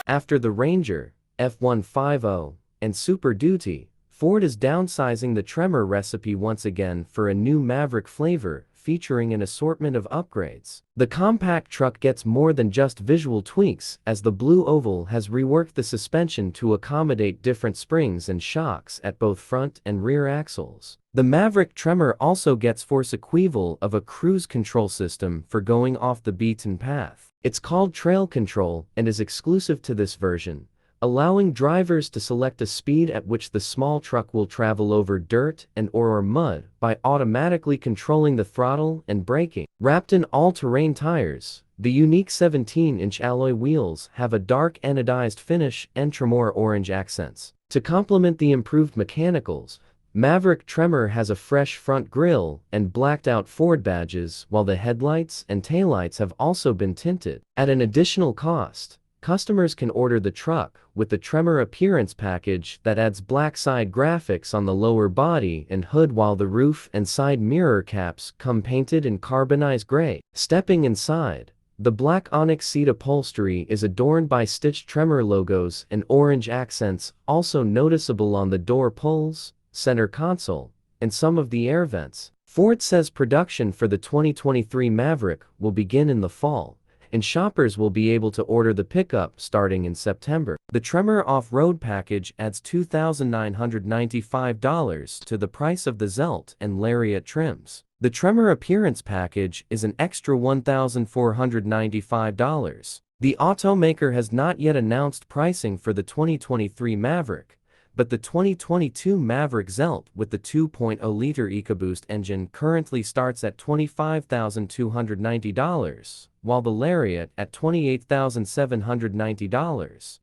After the Ranger, F-150, and Super Duty, Ford is downsizing the Tremor recipe once again for a new Maverick flavor, featuring an assortment of upgrades. The compact truck gets more than just visual tweaks, as the Blue Oval has reworked the suspension to accommodate different springs and shocks at both front and rear axles. The Maverick Tremor also gets force equivalent of a cruise control system for going off the beaten path. It's called Trail Control and is exclusive to this version, allowing drivers to select a speed at which the small truck will travel over dirt and/or mud by automatically controlling the throttle and braking. Wrapped in all-terrain tires, the unique 17-inch alloy wheels have a dark anodized finish and Tremor orange accents. To complement the improved mechanicals, Maverick Tremor has a fresh front grille and blacked-out Ford badges, while the headlights and taillights have also been tinted. At an additional cost, customers can order the truck with the Tremor Appearance Package that adds black side graphics on the lower body and hood, while the roof and side mirror caps come painted in carbonized gray. Stepping inside, the black onyx seat upholstery is adorned by stitched Tremor logos and orange accents, also noticeable on the door pulls, center console, and some of the air vents. Ford says production for the 2023 Maverick will begin in the fall, and shoppers will be able to order the pickup starting in September. The Tremor Off-Road Package adds $2,995 to the price of the Zelt and Lariat trims. The Tremor Appearance Package is an extra $1,495. The automaker has not yet announced pricing for the 2023 Maverick, but the 2022 Maverick Zelt with the 2.0-liter EcoBoost engine currently starts at $25,290, while the Lariat at $28,790.